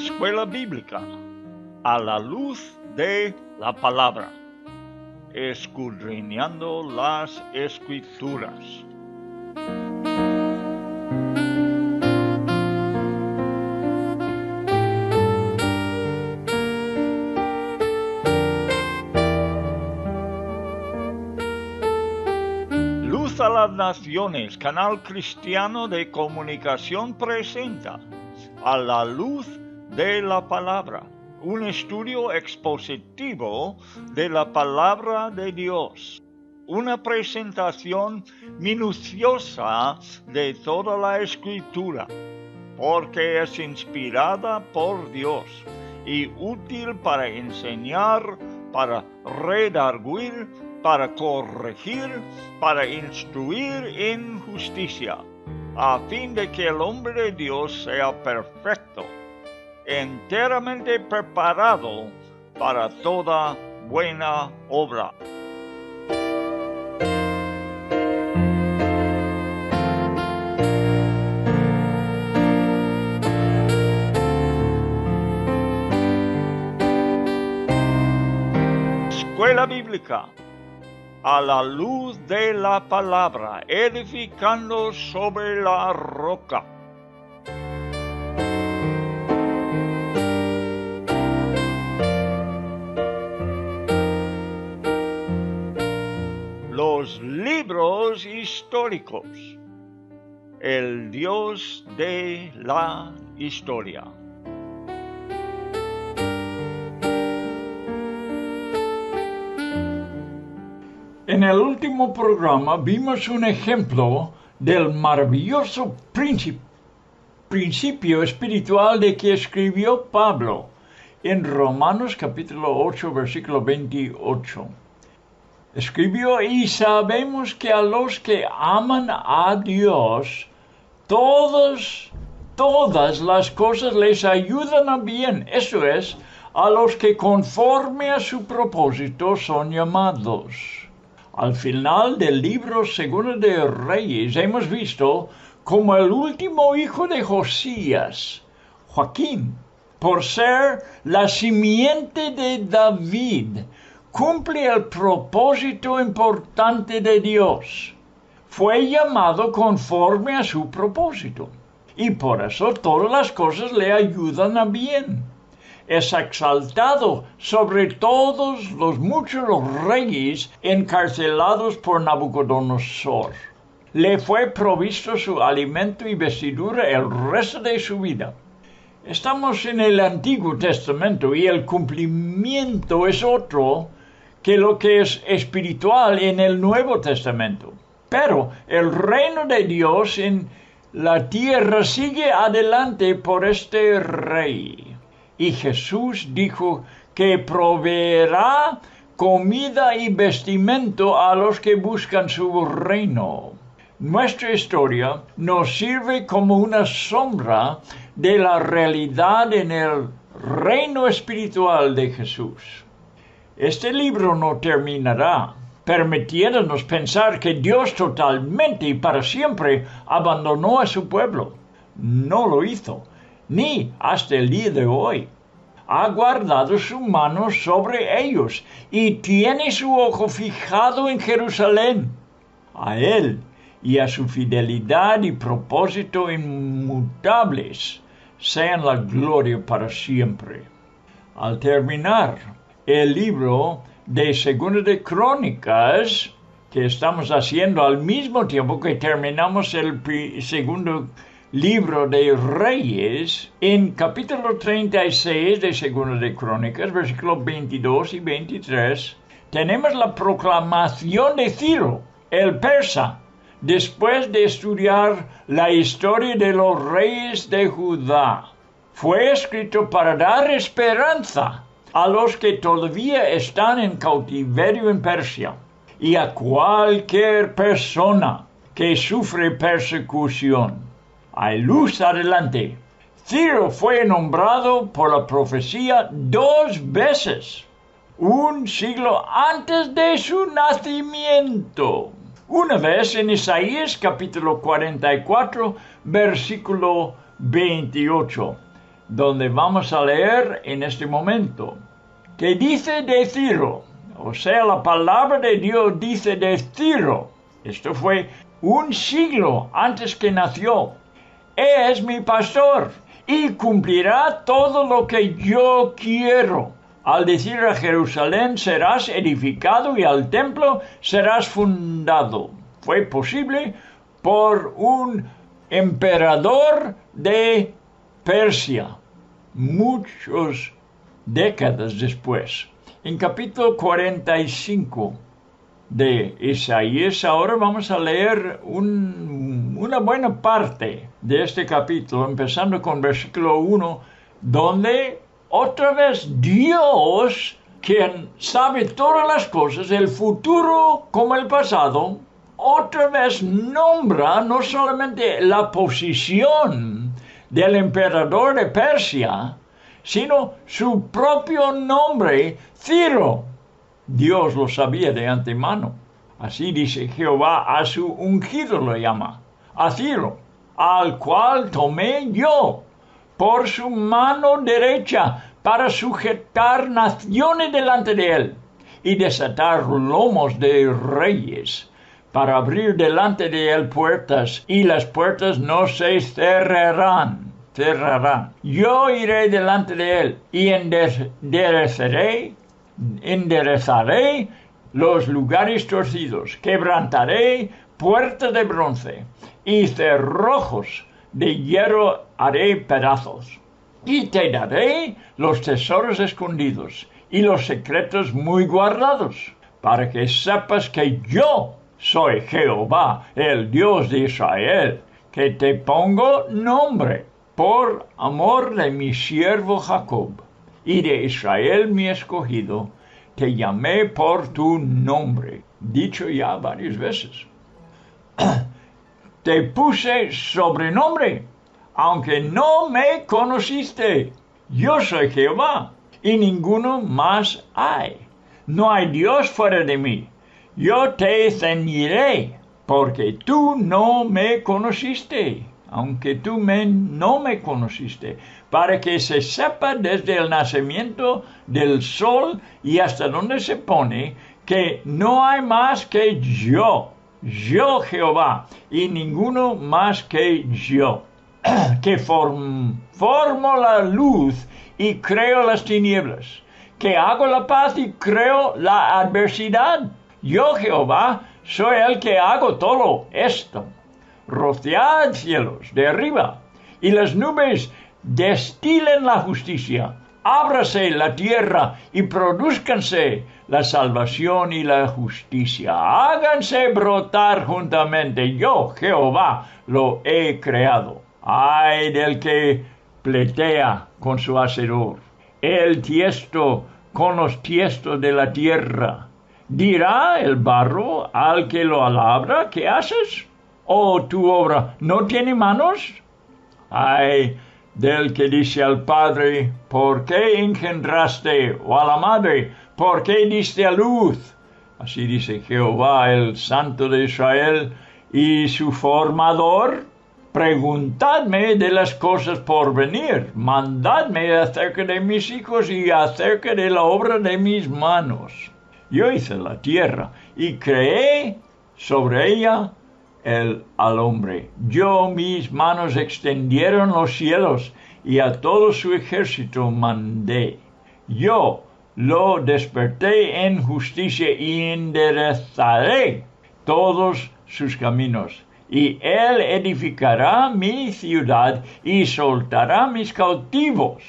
Escuela Bíblica a la luz de la palabra, escudriñando las Escrituras. Luz a las Naciones, canal cristiano de comunicación, presenta A la luz de la palabra, un estudio expositivo de la palabra de Dios, una presentación minuciosa de toda la Escritura, porque es inspirada por Dios y útil para enseñar, para redarguir, para corregir, para instruir en justicia, a fin de que el hombre de Dios sea perfecto, enteramente preparado para toda buena obra. Escuela Bíblica a la luz de la palabra, edificando sobre la roca. Los libros históricos, el Dios de la historia. En el último programa vimos un ejemplo del maravilloso principio espiritual de que escribió Pablo en Romanos capítulo 8, versículo 28. Escribió: y sabemos que a los que aman a Dios, todas las cosas les ayudan a bien. Eso es, a los que conforme a su propósito son llamados. Al final del libro Segundo de Reyes hemos visto como el último hijo de Josías, Joaquín, por ser la simiente de David, cumple el propósito importante de Dios. Fue llamado conforme a su propósito, y por eso todas las cosas le ayudan a bien. Es exaltado sobre todos los muchos reyes encarcelados por Nabucodonosor. Le fue provisto su alimento y vestidura el resto de su vida. Estamos en el Antiguo Testamento y el cumplimiento es otro que lo que es espiritual en el Nuevo Testamento. Pero el reino de Dios en la tierra sigue adelante por este rey. Y Jesús dijo que proveerá comida y vestimento a los que buscan su reino. Nuestra historia nos sirve como una sombra de la realidad en el reino espiritual de Jesús. Este libro no terminará, permitiéndonos pensar que Dios totalmente y para siempre abandonó a su pueblo. No lo hizo, ni hasta el día de hoy. Ha guardado su mano sobre ellos y tiene su ojo fijado en Jerusalén. A Él y a su fidelidad y propósito inmutables sean la gloria para siempre. Al terminar el libro de Segunda de Crónicas, que estamos haciendo al mismo tiempo que terminamos el segundo libro de Reyes, en capítulo 36 de Segunda de Crónicas, versículos 22 y 23, tenemos la proclamación de Ciro, el persa, después de estudiar la historia de los reyes de Judá. Fue escrito para dar esperanza a los que todavía están en cautiverio en Persia y a cualquier persona que sufre persecución. Hay luz adelante. Ciro fue nombrado por la profecía 2 veces, un siglo antes de su nacimiento. Una vez en Isaías capítulo 44, versículo 28. donde vamos a leer en este momento, que dice de Ciro, o sea, la palabra de Dios dice de Ciro, esto fue un siglo antes que nació, es mi pastor y cumplirá todo lo que yo quiero. Al decir a Jerusalén serás edificado y al templo serás fundado. Fue posible por un emperador de Persia, muchas décadas después. En capítulo 45 de Isaías, ahora vamos a leer una buena parte de este capítulo, empezando con versículo 1, donde otra vez Dios, quien sabe todas las cosas, el futuro como el pasado, otra vez nombra no solamente la posición del emperador de Persia, sino su propio nombre, Ciro. Dios lo sabía de antemano. Así dice Jehová a su ungido lo llama, a Ciro, al cual tomé yo por su mano derecha para sujetar naciones delante de él y desatar lomos de reyes, para abrir delante de él puertas, y las puertas no se cerrarán. Yo iré delante de él y enderezaré los lugares torcidos, quebrantaré puertas de bronce y cerrojos de hierro haré pedazos. Y te daré los tesoros escondidos y los secretos muy guardados, para que sepas que yo soy Jehová, el Dios de Israel, que te pongo nombre por amor de mi siervo Jacob, y de Israel mi escogido, te llamé por tu nombre, dicho ya varias veces. Te puse sobrenombre, aunque no me conociste. Yo soy Jehová, y ninguno más hay. No hay Dios fuera de mí. Yo te ceñiré, porque tú no me conociste, aunque tú no me conociste, para que se sepa desde el nacimiento del sol y hasta donde se pone, que no hay más que yo Jehová, y ninguno más que yo, que formo la luz y creo las tinieblas, que hago la paz y creo la adversidad. Yo Jehová soy el que hago todo esto. Rociad cielos de arriba, y las nubes destilen la justicia. Ábrase la tierra y produzcanse la salvación y la justicia. Háganse brotar juntamente. Yo, Jehová, lo he creado. Ay del que pletea con su hacedor, el tiesto con los tiestos de la tierra. ¿Dirá el barro al que lo labra, qué haces? ¿O tu obra no tiene manos? Ay del que dice al padre, ¿por qué engendraste? O a la madre, ¿por qué diste a luz? Así dice Jehová, el Santo de Israel, y su formador. Preguntadme de las cosas por venir, mandadme acerca de mis hijos y acerca de la obra de mis manos. Yo hice la tierra y creé sobre ella al hombre. Yo, mis manos extendieron los cielos y a todo su ejército mandé. Yo lo desperté en justicia y enderezaré todos sus caminos. Y él edificará mi ciudad y soltará mis cautivos.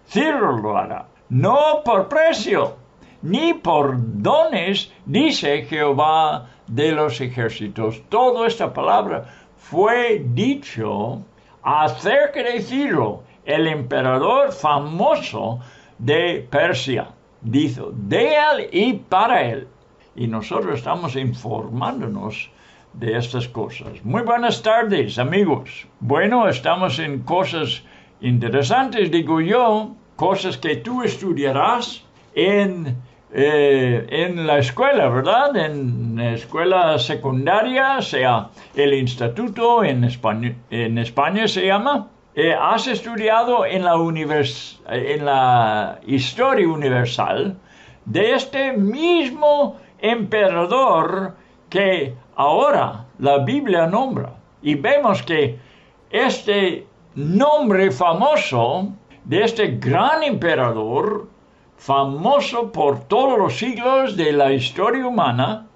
Ciro lo hará, no por precio, ni por dones, dice Jehová de los ejércitos. Toda esta palabra fue dicho acerca de Ciro, el emperador famoso de Persia. Dijo, de él y para él. Y nosotros estamos informándonos de estas cosas. Muy buenas tardes, amigos. Bueno, estamos en cosas interesantes, digo yo, cosas que tú estudiarás en la escuela, ¿verdad? En la escuela secundaria, sea el instituto, en España se llama, ¿Has estudiado en la historia universal de este mismo emperador que ahora la Biblia nombra? Y vemos que este nombre famoso de este gran emperador, famoso por todos los siglos de la historia humana,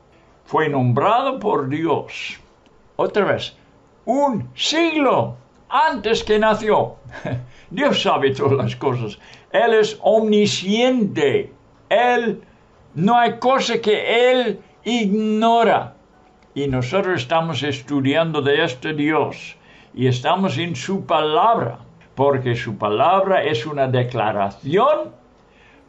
fue nombrado por Dios. Otra vez, un siglo antes que nació. Dios sabe todas las cosas. Él es omnisciente. No hay cosa que Él ignora. Y nosotros estamos estudiando de este Dios. Y estamos en su palabra. Porque su palabra es una declaración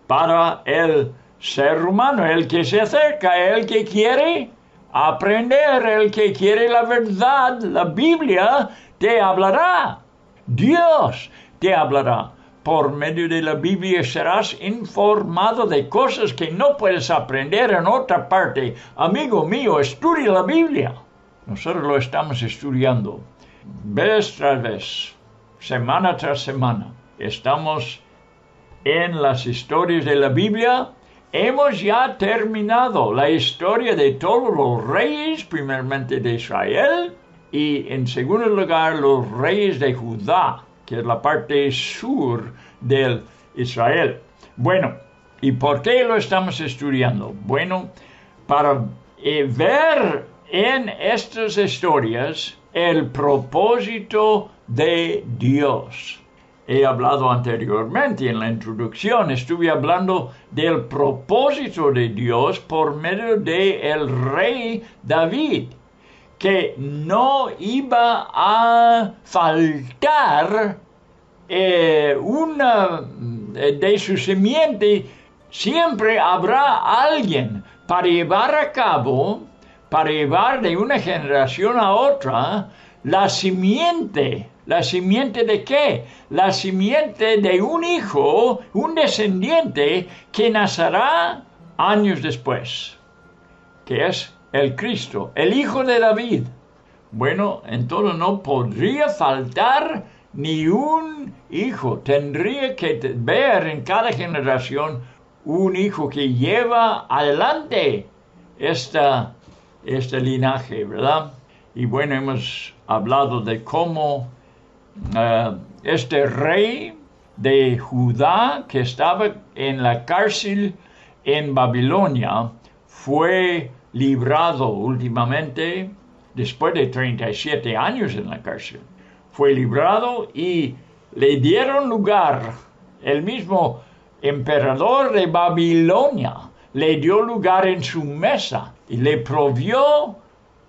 para el ser humano. El que se acerca, el que quiere aprender, el que quiere la verdad. La Biblia te hablará. Dios te hablará. Por medio de la Biblia serás informado de cosas que no puedes aprender en otra parte. Amigo mío, estudia la Biblia. Nosotros lo estamos estudiando vez tras vez, semana tras semana. Estamos en las historias de la Biblia. Hemos ya terminado la historia de todos los reyes, primeramente de Israel, y en segundo lugar los reyes de Judá, que es la parte sur de Israel. Bueno, ¿y por qué lo estamos estudiando? Bueno, para ver en estas historias el propósito de Dios. He hablado anteriormente en la introducción, estuve hablando del propósito de Dios por medio del rey David, que no iba a faltar una de su simiente. Siempre habrá alguien para llevar a cabo, para llevar de una generación a otra, la simiente. ¿La simiente de qué? La simiente de un hijo, un descendiente, que nacerá años después, que es el Cristo, el Hijo de David. Bueno, entonces no podría faltar ni un hijo. Tendría que ver en cada generación un hijo que lleva adelante este linaje, ¿verdad? Y bueno, hemos hablado de cómo este rey de Judá, que estaba en la cárcel en Babilonia, fue librado últimamente, después de 37 años en la cárcel. Fue librado y le dieron lugar. El mismo emperador de Babilonia le dio lugar en su mesa y le provió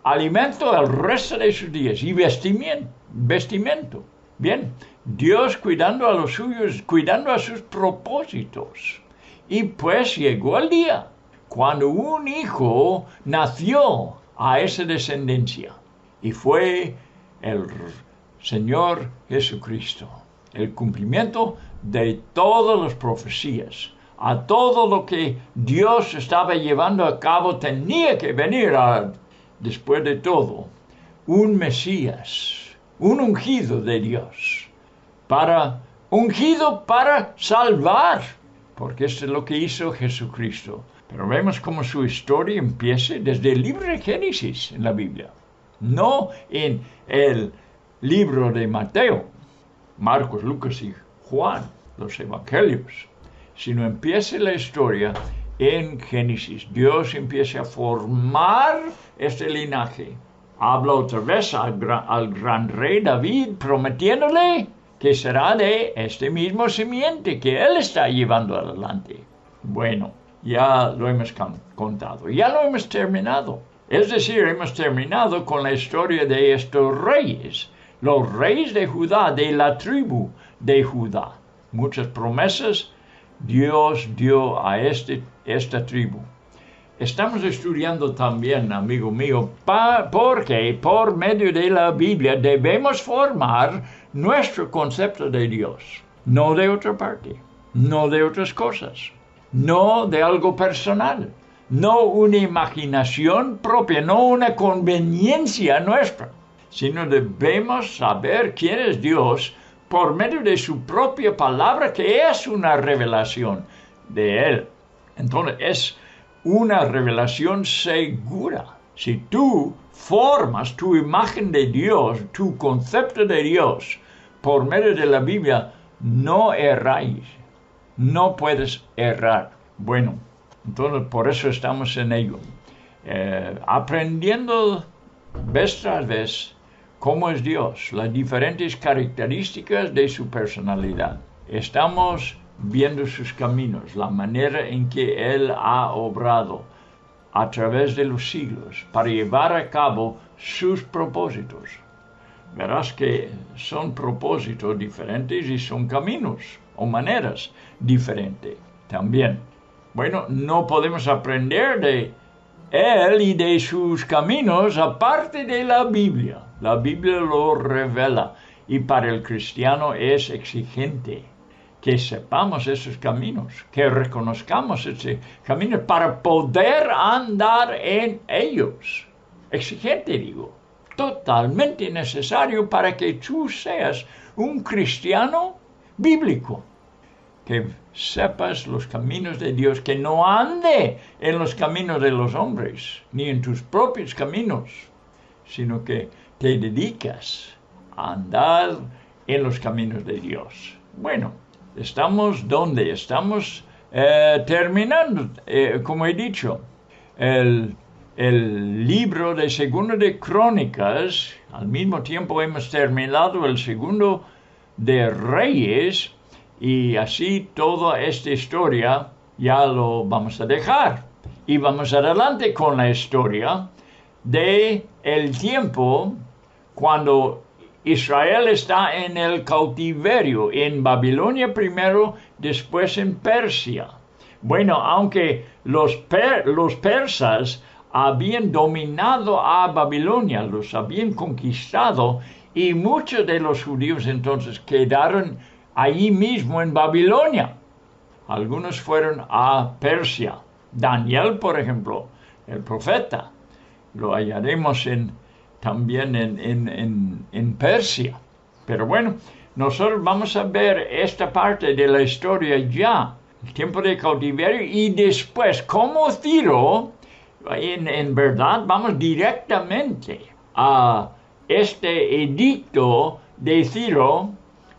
alimento el resto de sus días y vestimento. Bien, Dios cuidando a los suyos, cuidando a sus propósitos. Y pues llegó el día cuando un hijo nació a esa descendencia, y fue el Señor Jesucristo, el cumplimiento de todas las profecías. A todo lo que Dios estaba llevando a cabo tenía que venir después de todo un Mesías, un ungido de Dios, ungido para salvar, porque esto es lo que hizo Jesucristo. Pero vemos cómo su historia empieza desde el libro de Génesis en la Biblia, no en el libro de Mateo, Marcos, Lucas y Juan, los evangelios, sino empieza la historia en Génesis. Dios empieza a formar este linaje. Habla otra vez al gran rey David, prometiéndole que será de este mismo simiente que él está llevando adelante. Bueno, ya lo hemos contado, ya lo hemos terminado. Es decir, hemos terminado con la historia de estos reyes, los reyes de Judá, de la tribu de Judá. Muchas promesas Dios dio a esta tribu. Estamos estudiando también, amigo mío, porque por medio de la Biblia debemos formar nuestro concepto de Dios, no de otra parte, no de otras cosas, no de algo personal, no una imaginación propia, no una conveniencia nuestra, sino debemos saber quién es Dios por medio de su propia palabra, que es una revelación de Él. Entonces, es una revelación segura. Si tú formas tu imagen de Dios, tu concepto de Dios, por medio de la Biblia, no erráis. No puedes errar. Bueno, entonces por eso estamos en ello. Aprendiendo vez tras vez cómo es Dios, las diferentes características de su personalidad. Estamos viendo sus caminos, la manera en que Él ha obrado a través de los siglos para llevar a cabo sus propósitos. Verás que son propósitos diferentes y son caminos o maneras diferentes también. Bueno, no podemos aprender de Él y de sus caminos aparte de la Biblia. La Biblia lo revela y para el cristiano es exigente que sepamos esos caminos, que reconozcamos ese camino para poder andar en ellos. Exigente, digo, totalmente necesario para que tú seas un cristiano bíblico, que sepas los caminos de Dios, que no ande en los caminos de los hombres, ni en tus propios caminos, sino que te dedicas a andar en los caminos de Dios. Bueno, estamos donde estamos terminando, como he dicho, el libro de Segundo de Crónicas. Al mismo tiempo hemos terminado el Segundo de Reyes, y así toda esta historia ya lo vamos a dejar. Y vamos adelante con la historia de el tiempo cuando Israel está en el cautiverio, en Babilonia primero, después en Persia. Bueno, aunque los persas habían dominado a Babilonia, los habían conquistado, y muchos de los judíos entonces quedaron allí mismo en Babilonia. Algunos fueron a Persia. Daniel, por ejemplo, el profeta, lo hallaremos también en Persia. Pero bueno, nosotros vamos a ver esta parte de la historia ya, el tiempo de cautiverio, y después, como Ciro, en verdad, vamos directamente a este edicto de Ciro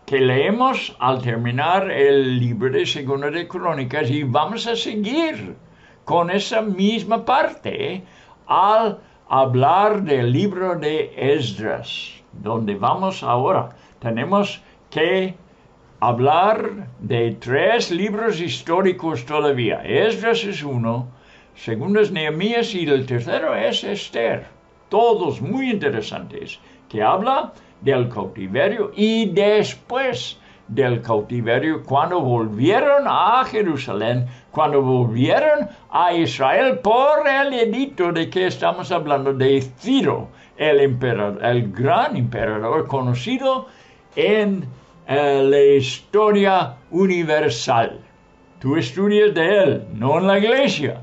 que leemos al terminar el libro de Segunda de Crónicas, y vamos a seguir con esa misma parte al hablar del libro de Esdras, donde vamos ahora. Tenemos que hablar de 3 libros históricos todavía. Esdras es uno, segundo es Nehemías y el tercero es Esther. Todos muy interesantes, que habla del cautiverio y después del cautiverio, cuando volvieron a Jerusalén, cuando volvieron a Israel por el edicto de que estamos hablando de Ciro, el emperador, el gran emperador conocido en la historia universal. Tú estudias de él, no en la iglesia,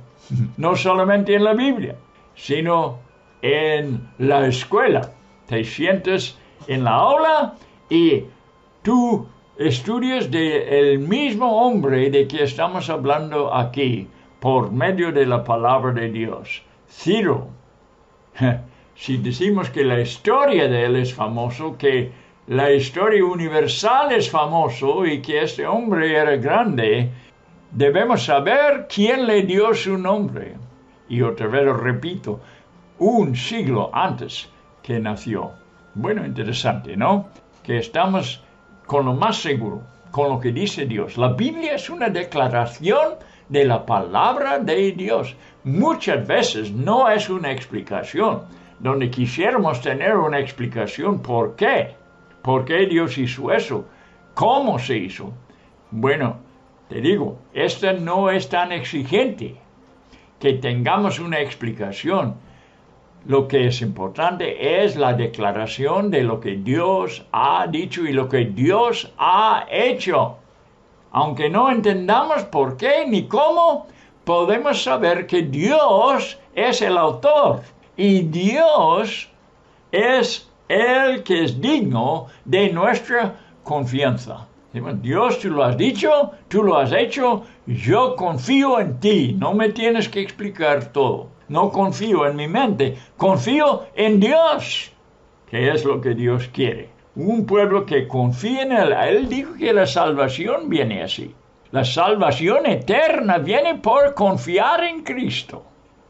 no solamente en la Biblia, sino en la escuela. Te sientes en la aula y tú estudias del mismo hombre de que estamos hablando aquí por medio de la palabra de Dios. Ciro. Si decimos que la historia de él es famoso, que la historia universal es famoso y que este hombre era grande, debemos saber quién le dio su nombre. Y otra vez lo repito, un siglo antes que nació. Bueno, interesante, ¿no? Que estamos con lo más seguro, con lo que dice Dios. La Biblia es una declaración de la palabra de Dios. Muchas veces no es una explicación, donde quisiéramos tener una explicación. ¿Por qué? ¿Por qué Dios hizo eso? ¿Cómo se hizo? Bueno, te digo, esta no es tan exigente que tengamos una explicación. Lo que es importante es la declaración de lo que Dios ha dicho y lo que Dios ha hecho. Aunque no entendamos por qué ni cómo, podemos saber que Dios es el autor y Dios es el que es digno de nuestra confianza. Dios, tú lo has dicho, tú lo has hecho, yo confío en ti, no me tienes que explicar todo. No confío en mi mente, confío en Dios, que es lo que Dios quiere. Un pueblo que confía en Él. Él dijo que la salvación viene así. La salvación eterna viene por confiar en Cristo,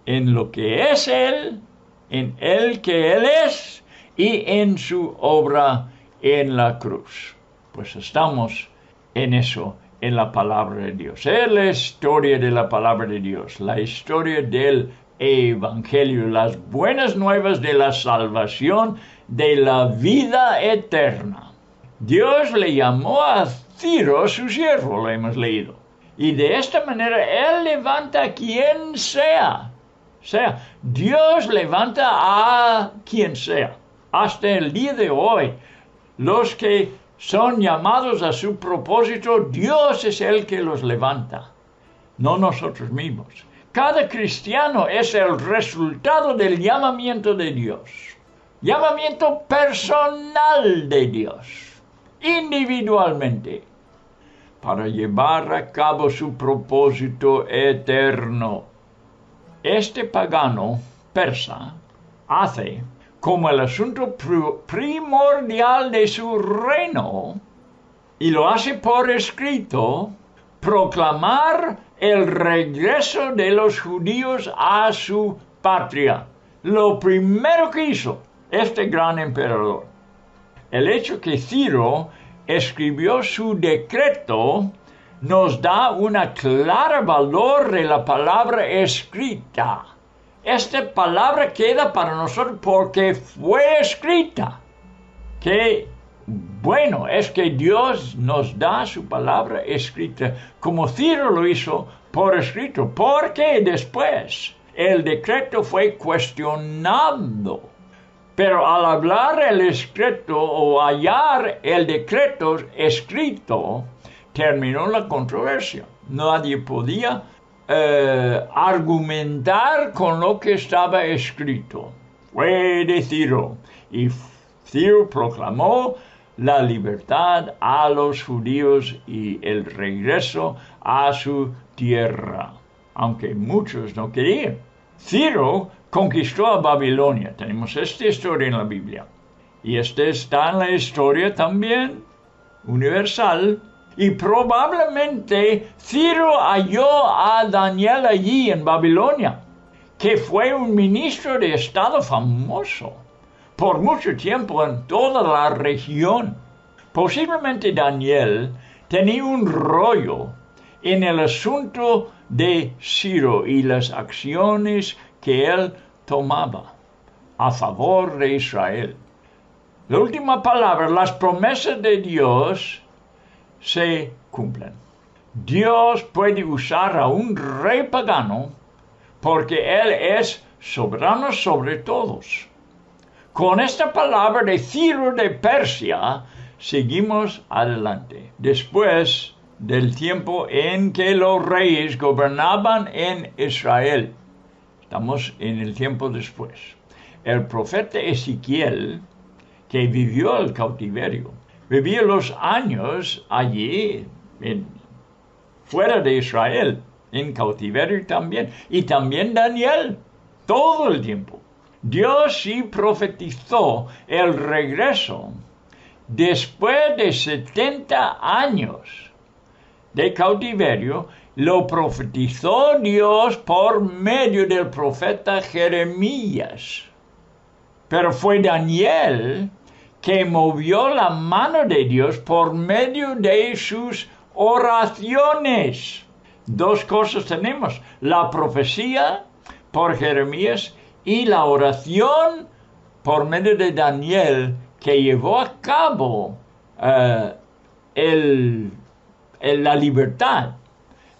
en lo que es Él, en Él que Él es y en su obra en la cruz. Pues estamos en eso, en la palabra de Dios. Es la historia de la palabra de Dios, la historia del Evangelio, las buenas nuevas de la salvación, de la vida eterna. Dios le llamó a Ciro su siervo, lo hemos leído. Y de esta manera Él levanta a quien sea. O sea, Dios levanta a quien sea. Hasta el día de hoy, los que son llamados a su propósito, Dios es el que los levanta, no nosotros mismos. Cada cristiano es el resultado del llamamiento de Dios. Llamamiento personal de Dios, individualmente, para llevar a cabo su propósito eterno. Este pagano persa hace como el asunto primordial de su reino, y lo hace por escrito, proclamar el regreso de los judíos a su patria. Lo primero que hizo este gran emperador. El hecho que Ciro escribió su decreto nos da una clara valor de la palabra escrita. Esta palabra queda para nosotros porque fue escrita. Qué bueno es que Dios nos da su palabra escrita, como Ciro lo hizo por escrito, porque después el decreto fue cuestionado. Pero al hablar el escrito o hallar el decreto escrito, terminó la controversia. Nadie podía argumentar con lo que estaba escrito. Fue de Ciro, y Ciro proclamó la libertad a los judíos y el regreso a su tierra, aunque muchos no querían. Ciro conquistó a Babilonia. Tenemos esta historia en la Biblia. Y esta está en la historia también universal. Y probablemente Ciro halló a Daniel allí en Babilonia, que fue un ministro de Estado famoso por mucho tiempo en toda la región. Posiblemente Daniel tenía un rollo en el asunto de Ciro y las acciones que él tomaba a favor de Israel. La última palabra, las promesas de Dios se cumplen. Dios puede usar a un rey pagano porque Él es soberano sobre todos. Con esta palabra de Ciro de Persia, seguimos adelante. Después del tiempo en que los reyes gobernaban en Israel. Estamos en el tiempo después. El profeta Ezequiel, que vivió el cautiverio, vivía los años allí, fuera de Israel, en cautiverio también. Y también Daniel, todo el tiempo. Dios sí profetizó el regreso después de 70 años de cautiverio. Lo profetizó Dios por medio del profeta Jeremías. Pero fue Daniel que movió la mano de Dios por medio de sus oraciones. Dos cosas tenemos: la profecía por Jeremías y la oración por medio de Daniel, que llevó a cabo la libertad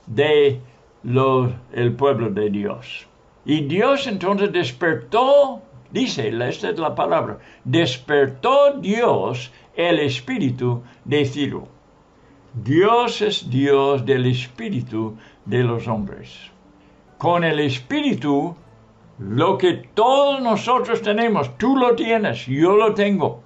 del pueblo de Dios. Y Dios entonces despertó, dice, esta es la palabra, despertó Dios el espíritu de Ciro. Dios es Dios del espíritu de los hombres. Con el espíritu, lo que todos nosotros tenemos, tú lo tienes, yo lo tengo.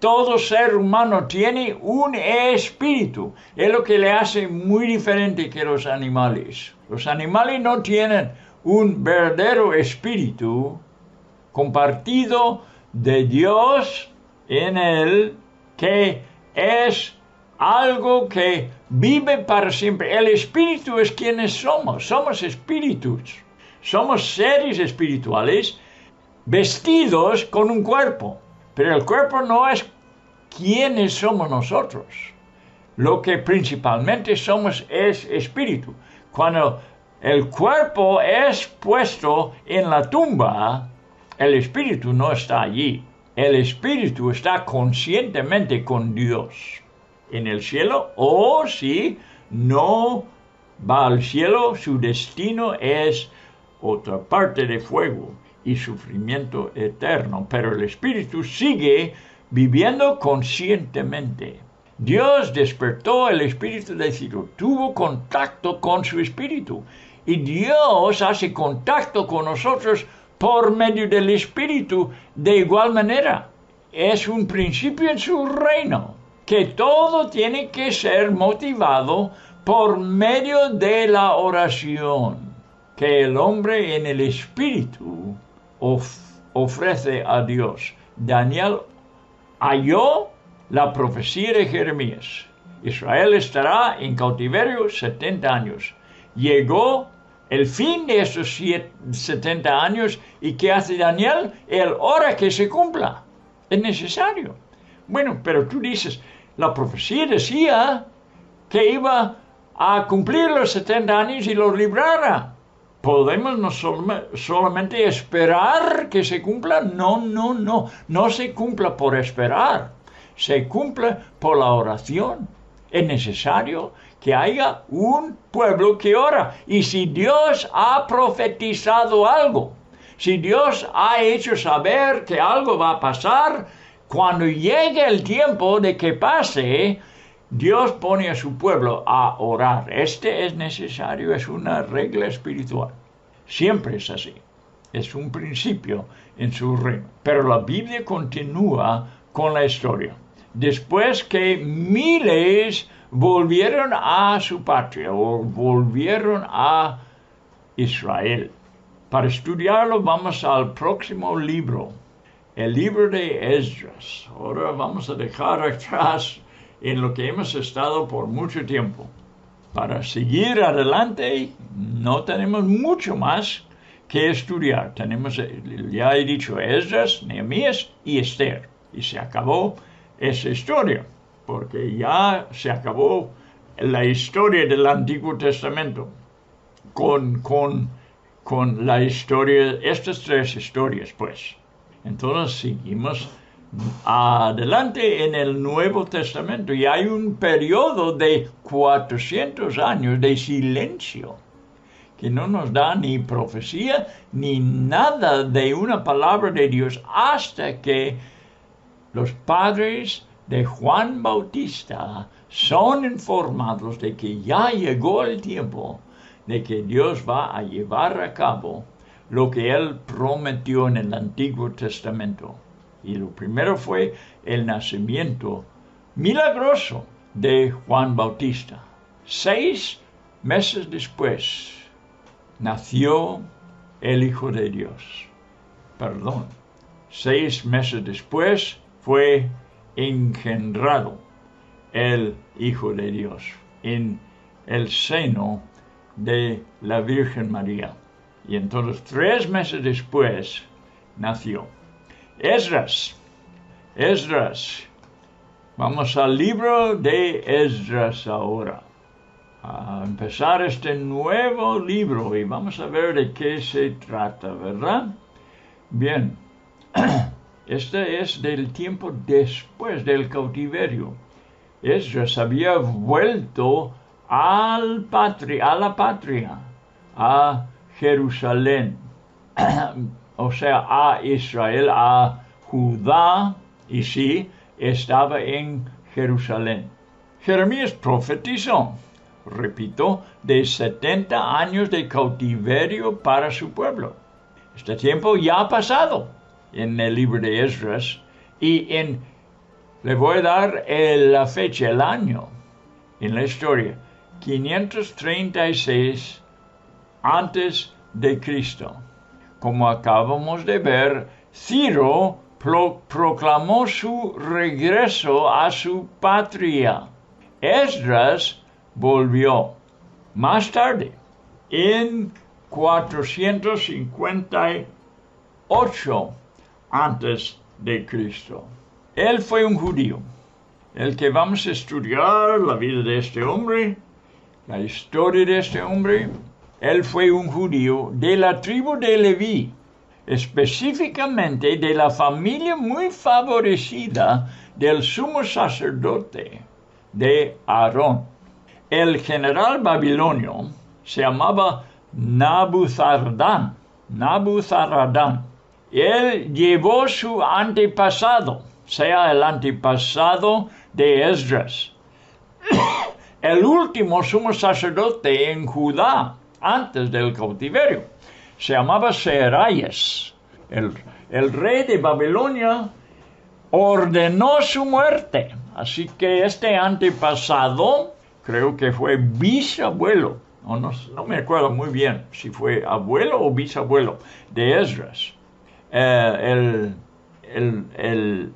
todo ser humano tiene un espíritu. Es lo que le hace muy diferente que los animales. Los animales no tienen un verdadero espíritu compartido de Dios en él, que es algo que vive para siempre. El espíritu es quienes somos. Somos espíritus. Somos seres espirituales vestidos con un cuerpo. Pero el cuerpo no es quienes somos nosotros. Lo que principalmente somos es espíritu. Cuando el cuerpo es puesto en la tumba, el espíritu no está allí. El espíritu está conscientemente con Dios en el cielo, o si no va al cielo, su destino es otra parte de fuego y sufrimiento eterno. Pero el espíritu sigue viviendo conscientemente. Dios despertó el espíritu de Ciro, tuvo contacto con su espíritu, y Dios hace contacto con nosotros por medio del espíritu de igual manera. Es un principio en su reino, que todo tiene que ser motivado por medio de la oración que el hombre en el espíritu ofrece a Dios. Daniel halló la profecía de Jeremías. Israel estará en cautiverio 70 años. Llegó el fin de esos 70 años, ¿y qué hace Daniel? Él ora que se cumpla. Es necesario. Bueno, pero tú dices, la profecía decía que iba a cumplir los 70 años y los librara. ¿Podemos no solamente esperar que se cumpla? No se cumpla por esperar. Se cumple por la oración. Es necesario que haya un pueblo que ora. Y si Dios ha profetizado algo, si Dios ha hecho saber que algo va a pasar, cuando llegue el tiempo de que pase, Dios pone a su pueblo a orar. Este es necesario, es una regla espiritual. Siempre es así. Es un principio en su reino. Pero la Biblia continúa con la historia. Después que miles volvieron a su patria o volvieron a Israel. Para estudiarlo vamos al próximo libro, el libro de Esdras. Ahora vamos a dejar atrás en lo que hemos estado por mucho tiempo. Para seguir adelante no tenemos mucho más que estudiar. Tenemos, ya he dicho, Esdras, Nehemías y Esther. Y se acabó esa historia, porque ya se acabó la historia del Antiguo Testamento con la historia, estas tres historias, pues. Entonces seguimos adelante en el Nuevo Testamento y hay un periodo de 400 años de silencio que no nos da ni profecía ni nada de una palabra de Dios hasta que los padres de Juan Bautista son informados de que ya llegó el tiempo de que Dios va a llevar a cabo lo que Él prometió en el Antiguo Testamento. Y lo primero fue el nacimiento milagroso de Juan Bautista. 6 meses después nació el Hijo de Dios. 6 meses después fue engendrado el Hijo de Dios en el seno de la Virgen María. Y entonces 3 meses después nació Esdras. Vamos al libro de Esdras ahora. A empezar este nuevo libro y vamos a ver de qué se trata, ¿verdad? Bien. Este es del tiempo después del cautiverio. Esdras había vuelto a la patria, a Jerusalén, o sea, a Israel, a Judá, y sí, estaba en Jerusalén. Jeremías profetizó, repito, de 70 años de cautiverio para su pueblo. Este tiempo ya ha pasado en el libro de Esdras, y en Le voy a dar la fecha, el año en la historia. 536 antes de Cristo. Como acabamos de ver, Ciro proclamó su regreso a su patria. Esdras volvió más tarde, en 458 antes de Cristo. Él fue un judío. El que vamos a estudiar la vida de este hombre, la historia de este hombre. Él fue un judío de la tribu de Leví, específicamente de la familia muy favorecida del sumo sacerdote de Aarón. El general babilonio se llamaba Nabuzaradán. Él llevó su antepasado, sea el antepasado de Esdras, el último sumo sacerdote en Judá antes del cautiverio. Se llamaba Seraías. El rey de Babilonia ordenó su muerte. Así que este antepasado, creo que fue bisabuelo, no me acuerdo muy bien si fue abuelo o bisabuelo de Esdras. El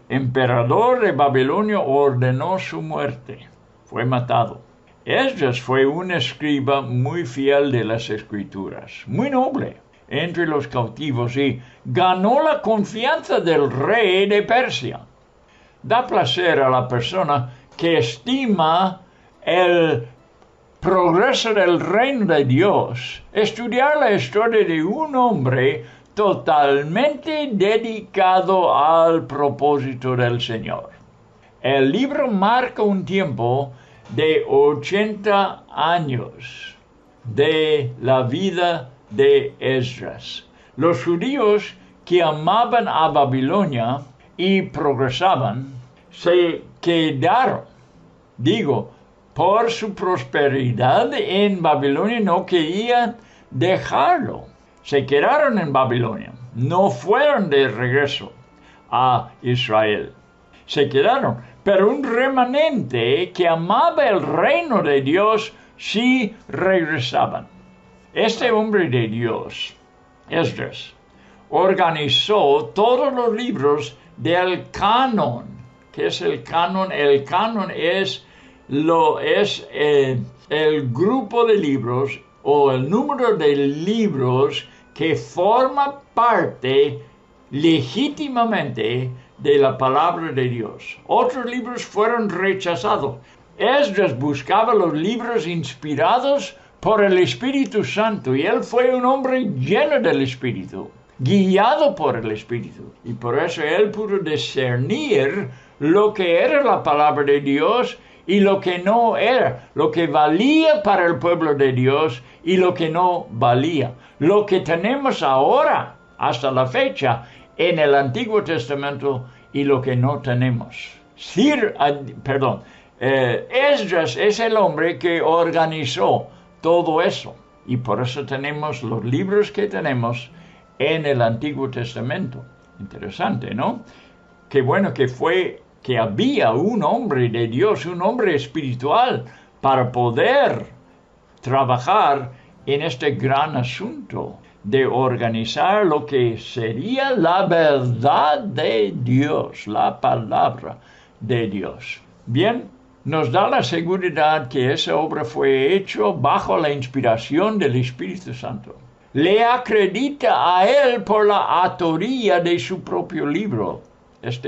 emperador de Babilonia ordenó su muerte. Fue matado. Esdras fue un escriba muy fiel de las escrituras, muy noble entre los cautivos y ganó la confianza del rey de Persia. Da placer a la persona que estima el progreso del reino de Dios estudiar la historia de un hombre totalmente dedicado al propósito del Señor. El libro marca un tiempo de 80 años de la vida de Esdras. Los judíos que amaban a Babilonia y progresaban se quedaron, por su prosperidad en Babilonia no querían dejarlo. Se quedaron en Babilonia, no fueron de regreso a Israel. Se quedaron, pero un remanente que amaba el reino de Dios sí regresaban. Este hombre de Dios, Esdras, organizó todos los libros del canon. ¿Qué es el canon? El canon es el grupo de libros o el número de libros que forma parte legítimamente de la palabra de Dios. Otros libros fueron rechazados. Esdras buscaba los libros inspirados por el Espíritu Santo y él fue un hombre lleno del Espíritu, guiado por el Espíritu. Y por eso él pudo discernir lo que era la palabra de Dios y lo que no era, lo que valía para el pueblo de Dios y lo que no valía. Lo que tenemos ahora, hasta la fecha, en el Antiguo Testamento y lo que no tenemos. Esdras es el hombre que organizó todo eso y por eso tenemos los libros que tenemos en el Antiguo Testamento. Interesante, ¿no? Qué bueno que había un hombre de Dios, un hombre espiritual para poder trabajar en este gran asunto de organizar lo que sería la verdad de Dios, la palabra de Dios. Bien, nos da la seguridad que esa obra fue hecha bajo la inspiración del Espíritu Santo. Le acredita a él por la autoría de su propio libro,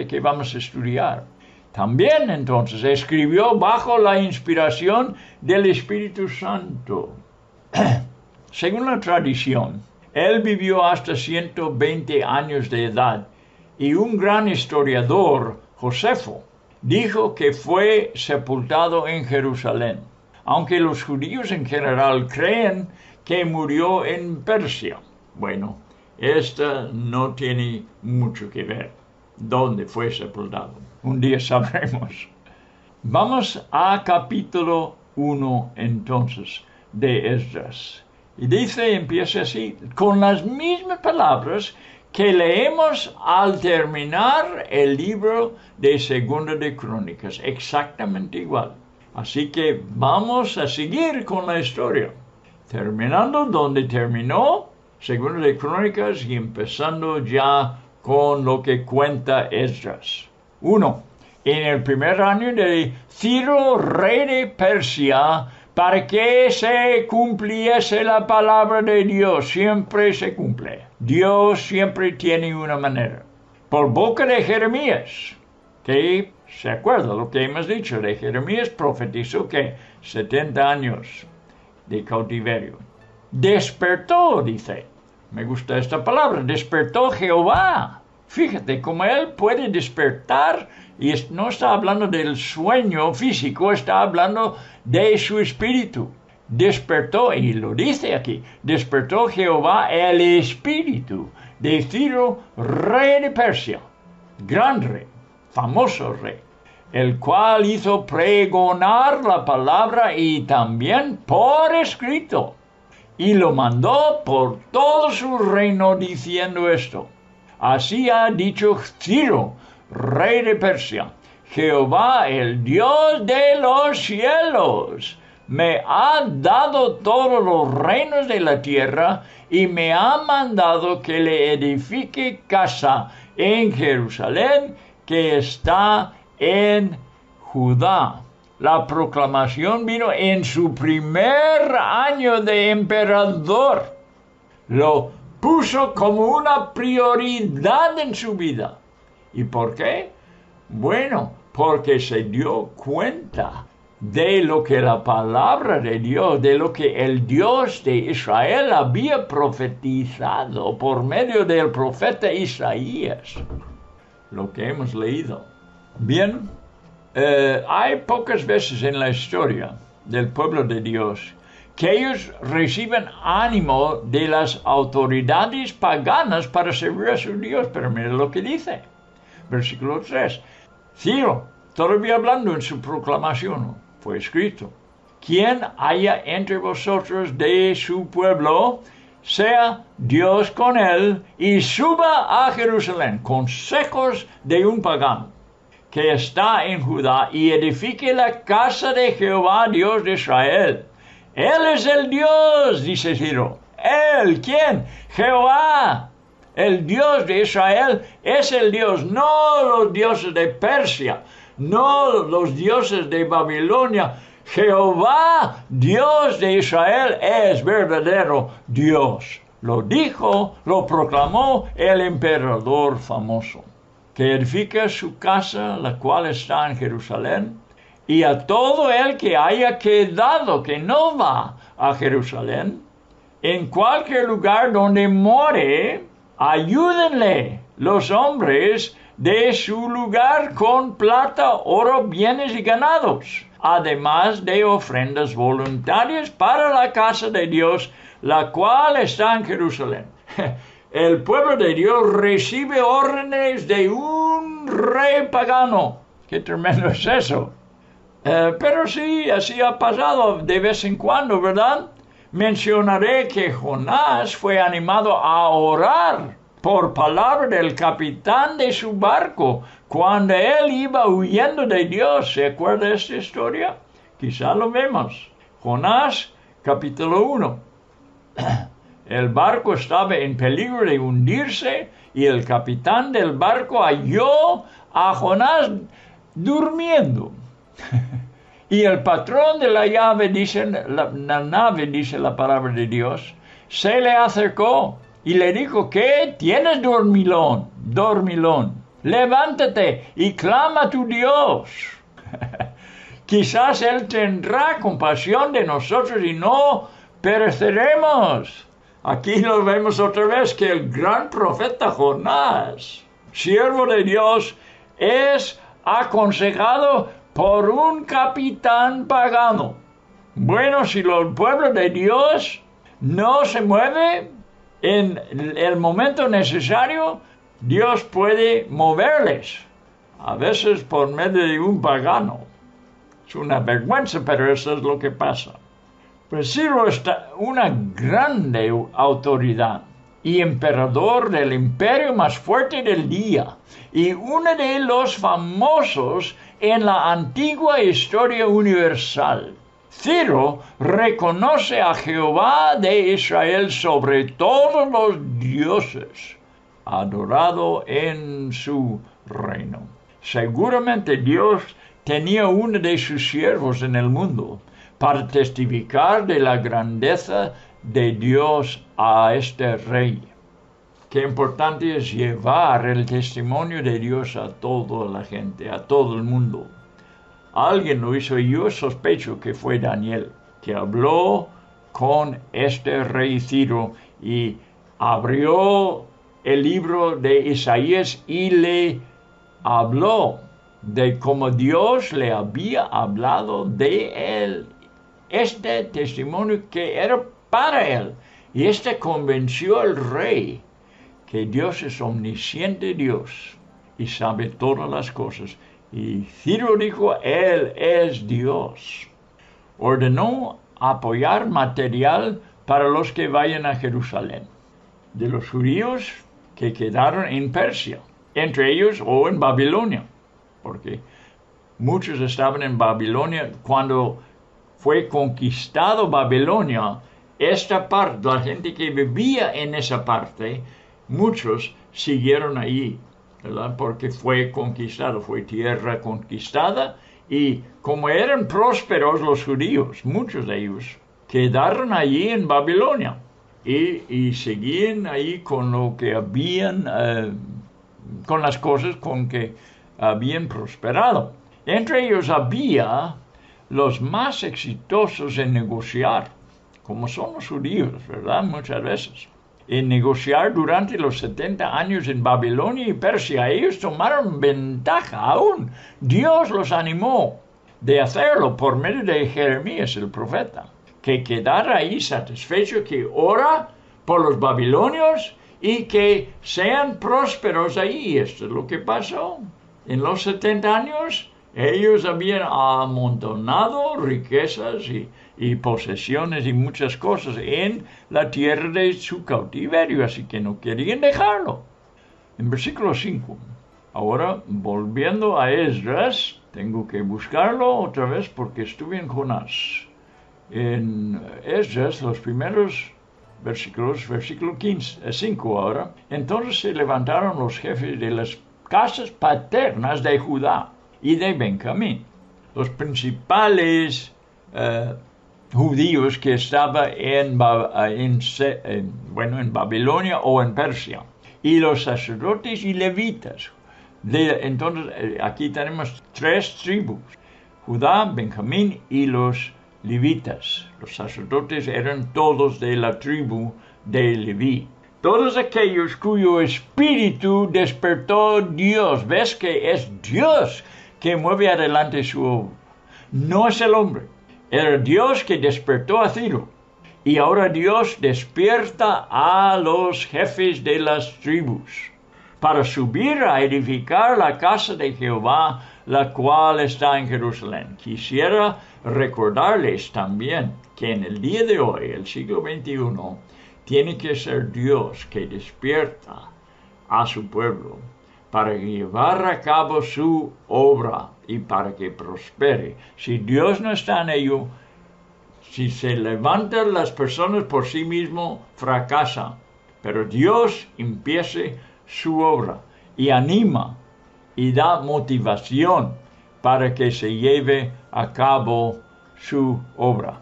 que vamos a estudiar. También entonces escribió bajo la inspiración del Espíritu Santo. Según la tradición, él vivió hasta 120 años de edad y un gran historiador, Josefo, dijo que fue sepultado en Jerusalén, aunque los judíos en general creen que murió en Persia. Bueno, esta no tiene mucho que ver dónde fue sepultado. Un día sabremos. Vamos a capítulo 1 entonces de Esdras. Y empieza así, con las mismas palabras que leemos al terminar el libro de Segunda de Crónicas, exactamente igual. Así que vamos a seguir con la historia, terminando donde terminó Segunda de Crónicas y empezando ya con lo que cuenta Esdras. 1. En el primer año de Ciro, rey de Persia, para que se cumpliese la palabra de Dios, siempre se cumple. Dios siempre tiene una manera. Por boca de Jeremías, que se acuerda lo que hemos dicho, de Jeremías profetizó que 70 años de cautiverio. Despertó, dice. Me gusta esta palabra, despertó Jehová. Fíjate cómo él puede despertar y no está hablando del sueño físico, está hablando de su espíritu. Despertó, y lo dice aquí, despertó Jehová el espíritu de Ciro, rey de Persia, gran rey, famoso rey, el cual hizo pregonar la palabra y también por escrito, y lo mandó por todo su reino diciendo esto. Así ha dicho Ciro, rey de Persia: Jehová, el Dios de los cielos, me ha dado todos los reinos de la tierra y me ha mandado que le edifique casa en Jerusalén, que está en Judá. La proclamación vino en su primer año de emperador. Lo puso como una prioridad en su vida. ¿Y por qué? Bueno, porque se dio cuenta de lo que la palabra de Dios, de lo que el Dios de Israel había profetizado por medio del profeta Isaías, lo que hemos leído. Bien, hay pocas veces en la historia del pueblo de Dios que ellos reciben ánimo de las autoridades paganas para servir a su Dios. Pero mira lo que dice, versículo 3. Ciro, todavía hablando en su proclamación, fue escrito: quien haya entre vosotros de su pueblo, sea Dios con él, y suba a Jerusalén, consejos de un pagano, que está en Judá, y edifique la casa de Jehová, Dios de Israel. Él es el Dios, dice Ciro. ¿Él? ¿Quién? Jehová. El Dios de Israel es el Dios, no los dioses de Persia, no los dioses de Babilonia. Jehová, Dios de Israel, es verdadero Dios. Lo dijo, lo proclamó el emperador famoso, que edifica su casa, la cual está en Jerusalén, y a todo el que haya quedado, que no va a Jerusalén, en cualquier lugar donde more, ayúdenle los hombres de su lugar con plata, oro, bienes y ganados, además de ofrendas voluntarias para la casa de Dios, la cual está en Jerusalén. El pueblo de Dios recibe órdenes de un rey pagano. ¡Qué tremendo es eso! Pero sí, así ha pasado de vez en cuando, ¿verdad? Mencionaré que Jonás fue animado a orar por palabra del capitán de su barco cuando él iba huyendo de Dios. ¿Se acuerda de esta historia? Quizá lo vemos. Jonás, capítulo 1. El barco estaba en peligro de hundirse y el capitán del barco halló a Jonás durmiendo. Y el patrón de la nave, dice la palabra de Dios, se le acercó y le dijo: ¿qué tienes, dormilón? Levántate y clama a tu Dios. Quizás Él tendrá compasión de nosotros y no pereceremos. Aquí lo vemos otra vez, que el gran profeta Jonás, siervo de Dios, es aconsejado por un capitán pagano. Bueno, si el pueblo de Dios no se mueve en el momento necesario, Dios puede moverles, a veces por medio de un pagano. Es una vergüenza, pero eso es lo que pasa. Pues Ciro está una grande autoridad y emperador del imperio más fuerte del día, y uno de los famosos en la antigua historia universal. Ciro reconoce a Jehová de Israel sobre todos los dioses, adorado en su reino. Seguramente Dios tenía uno de sus siervos en el mundo para testificar de la grandeza de Dios a este rey. Qué importante es llevar el testimonio de Dios a toda la gente, a todo el mundo. Alguien lo hizo y yo sospecho que fue Daniel, que habló con este rey Ciro y abrió el libro de Isaías y le habló de cómo Dios le había hablado de él. Este testimonio que era para él. Y convenció al rey que Dios es omnisciente Dios y sabe todas las cosas. Y Ciro dijo, Él es Dios. Ordenó apoyar material para los que vayan a Jerusalén, de los judíos que quedaron en Persia, entre ellos o en Babilonia, porque muchos estaban en Babilonia cuando fue conquistado Babilonia. Esta parte, la gente que vivía en esa parte, muchos siguieron allí, ¿verdad? Porque fue conquistado, fue tierra conquistada, y como eran prósperos los judíos, muchos de ellos quedaron allí en Babilonia y seguían ahí con lo que habían, con las cosas con que habían prosperado. Entre ellos había los más exitosos en negociar, como son los judíos, ¿verdad? Muchas veces. En negociar durante los 70 años en Babilonia y Persia, ellos tomaron ventaja aún. Dios los animó de hacerlo por medio de Jeremías, el profeta, que quedara ahí satisfecho, que ora por los babilonios y que sean prósperos ahí. Esto es lo que pasó. En los 70 años, ellos habían amontonado riquezas y posesiones y muchas cosas en la tierra de su cautiverio, así que no querían dejarlo. En versículo 5, ahora volviendo a Esdras, tengo que buscarlo otra vez porque estuve en Jonás. En Esdras, los primeros versículos, versículo 5 ahora, entonces se levantaron los jefes de las casas paternas de Judá y de Benjamín, los principales judíos que estaban en Babilonia o en Persia, y los sacerdotes y levitas. Entonces, aquí tenemos 3 tribus, Judá, Benjamín y los levitas. Los sacerdotes eran todos de la tribu de Leví. Todos aquellos cuyo espíritu despertó Dios. ¿Ves que es Dios que mueve adelante su obra? No es el hombre. Era Dios que despertó a Ciro. Y ahora Dios despierta a los jefes de las tribus para subir a edificar la casa de Jehová, la cual está en Jerusalén. Quisiera recordarles también que en el día de hoy, el siglo XXI, tiene que ser Dios que despierta a su pueblo para llevar a cabo su obra y para que prospere. Si Dios no está en ello, si se levantan las personas por sí mismos, fracasan. Pero Dios empiece su obra y anima y da motivación para que se lleve a cabo su obra.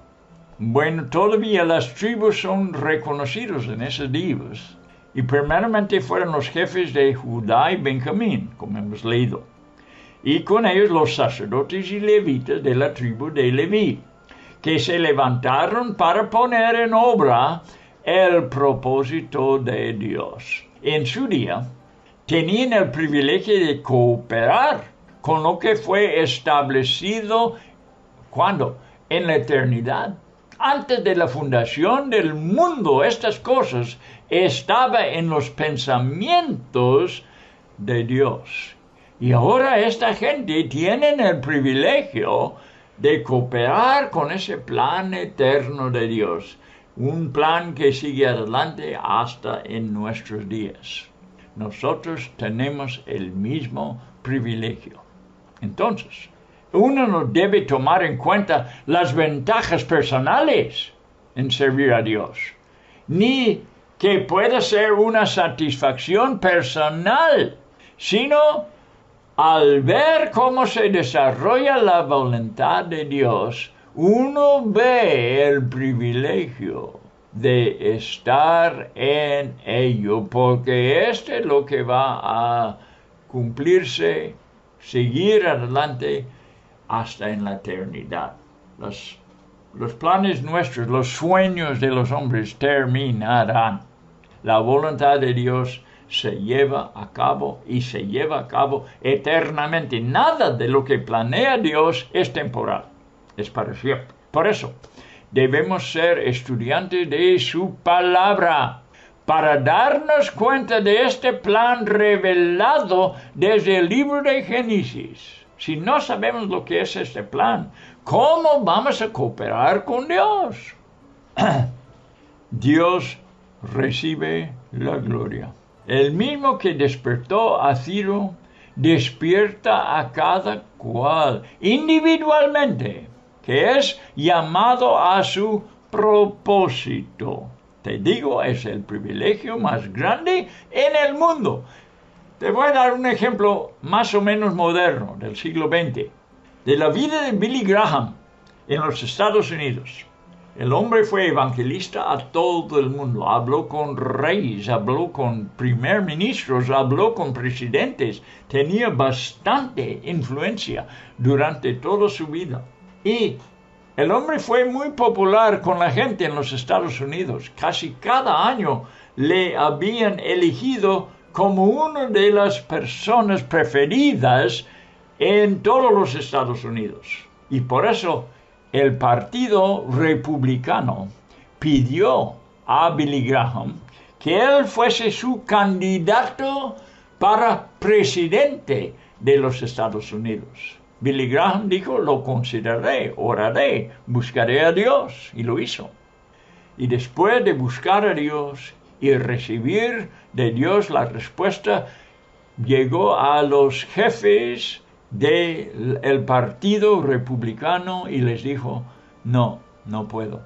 Bueno, todavía las tribus son reconocidos en esos días, y primeramente fueron los jefes de Judá y Benjamín, como hemos leído, y con ellos los sacerdotes y levitas de la tribu de Leví, que se levantaron para poner en obra el propósito de Dios. En su día, tenían el privilegio de cooperar con lo que fue establecido, ¿cuándo? En la eternidad. Antes de la fundación del mundo, estas cosas estaban en los pensamientos de Dios. Y ahora esta gente tiene el privilegio de cooperar con ese plan eterno de Dios. un plan que sigue adelante hasta en nuestros días. Nosotros tenemos el mismo privilegio. Entonces, uno no debe tomar en cuenta las ventajas personales en servir a Dios, ni que pueda ser una satisfacción personal, sino al ver cómo se desarrolla la voluntad de Dios, uno ve el privilegio de estar en ello, porque este es lo que va a cumplirse, seguir adelante hasta en la eternidad. Los planes nuestros, los sueños de los hombres terminarán. La voluntad de Dios se lleva a cabo y se lleva a cabo eternamente. Nada de lo que planea Dios es temporal, es para siempre. Por eso, debemos ser estudiantes de su palabra para darnos cuenta de este plan revelado desde el libro de Génesis. Si no sabemos lo que es este plan, ¿cómo vamos a cooperar con Dios? Dios recibe la gloria. El mismo que despertó a Ciro, despierta a cada cual individualmente, que es llamado a su propósito. Te digo, es el privilegio más grande en el mundo. Te voy a dar un ejemplo más o menos moderno del siglo XX, de la vida de Billy Graham en los Estados Unidos. El hombre fue evangelista a todo el mundo, habló con reyes, habló con primer ministros, habló con presidentes, tenía bastante influencia durante toda su vida. Y el hombre fue muy popular con la gente en los Estados Unidos. Casi cada año le habían elegido como una de las personas preferidas en todos los Estados Unidos. Y por eso el Partido Republicano pidió a Billy Graham que él fuese su candidato para presidente de los Estados Unidos. Billy Graham dijo, lo consideraré, oraré, buscaré a Dios, y lo hizo. Y después de buscar a Dios y recibir de Dios la respuesta, llegó a los jefes del Partido Republicano y les dijo, no puedo,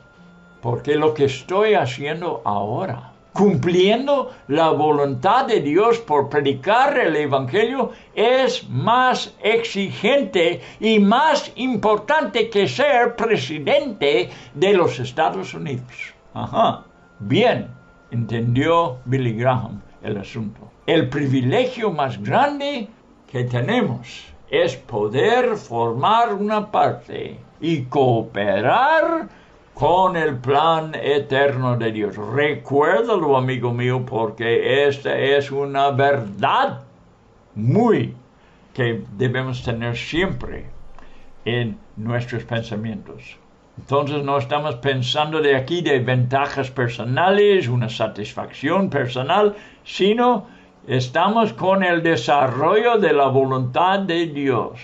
porque lo que estoy haciendo ahora, cumpliendo la voluntad de Dios por predicar el Evangelio, es más exigente y más importante que ser presidente de los Estados Unidos. Bien, entendió Billy Graham el asunto. El privilegio más grande que tenemos es poder formar una parte y cooperar con el plan eterno de Dios. Recuérdalo, amigo mío, porque esta es una verdad que debemos tener siempre en nuestros pensamientos. Entonces no estamos pensando de aquí de ventajas personales, una satisfacción personal, sino estamos con el desarrollo de la voluntad de Dios.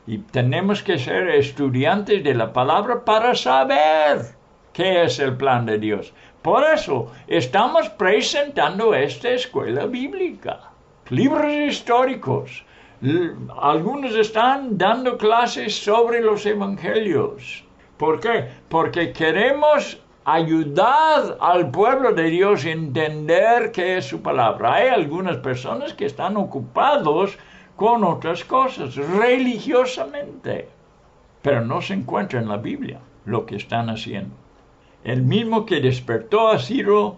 Y tenemos que ser estudiantes de la palabra para saber qué es el plan de Dios. Por eso estamos presentando esta escuela bíblica. Libros históricos. Algunos están dando clases sobre los evangelios. ¿Por qué? Porque queremos ayudar al pueblo de Dios a entender qué es su palabra. Hay algunas personas que están ocupados con otras cosas, religiosamente, pero no se encuentra en la Biblia lo que están haciendo. El mismo que despertó a Ciro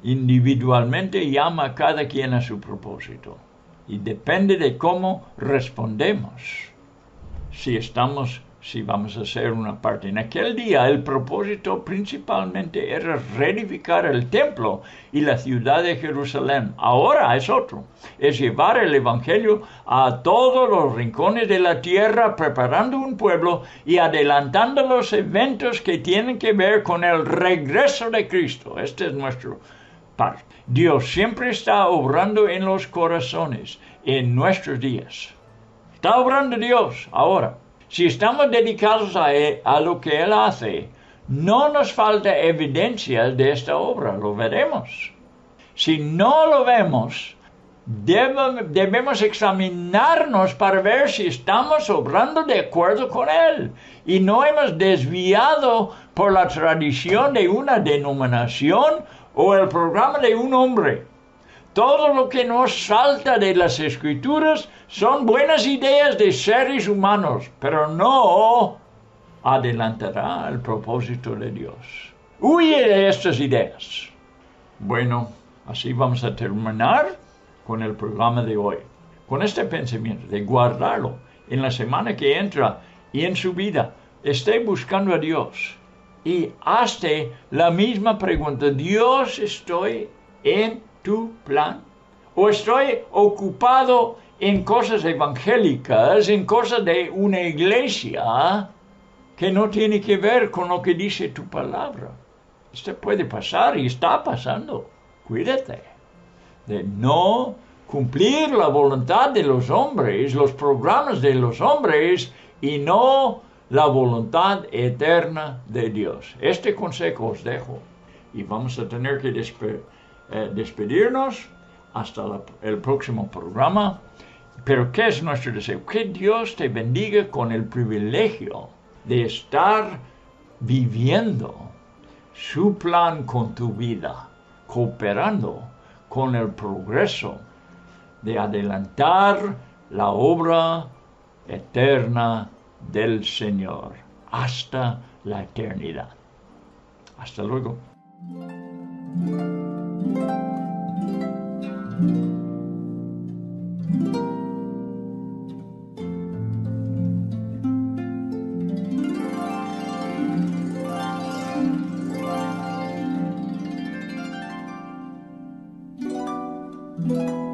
individualmente llama a cada quien a su propósito, y depende de cómo respondemos, si vamos a hacer una parte. En aquel día el propósito principalmente era reedificar el templo y la ciudad de Jerusalén. Ahora es otro, es llevar el evangelio a todos los rincones de la tierra, preparando un pueblo y adelantando los eventos que tienen que ver con el regreso de Cristo. Este es nuestro parte. Dios siempre está obrando en los corazones en nuestros días. Está obrando Dios ahora. Si estamos dedicados a lo que Él hace, no nos falta evidencia de esta obra, lo veremos. Si no lo vemos, debemos examinarnos para ver si estamos obrando de acuerdo con Él y no hemos desviado por la tradición de una denominación o el programa de un hombre. Todo lo que nos salta de las Escrituras son buenas ideas de seres humanos, pero no adelantará el propósito de Dios. Huye de estas ideas. Bueno, así vamos a terminar con el programa de hoy, con este pensamiento de guardarlo en la semana que entra y en su vida. Esté buscando a Dios y hazte la misma pregunta: Dios, ¿estoy en tu plan? ¿O estoy ocupado en cosas evangélicas, en cosas de una iglesia que no tiene que ver con lo que dice tu palabra? Esto puede pasar y está pasando. Cuídate de no cumplir la voluntad de los hombres, los programas de los hombres, y no la voluntad eterna de Dios. Este consejo os dejo y vamos a tener que despedirnos hasta el próximo programa. Pero ¿qué es nuestro deseo? Que Dios te bendiga con el privilegio de estar viviendo su plan con tu vida, cooperando con el progreso de adelantar la obra eterna del Señor hasta la eternidad. Hasta luego. Thank you.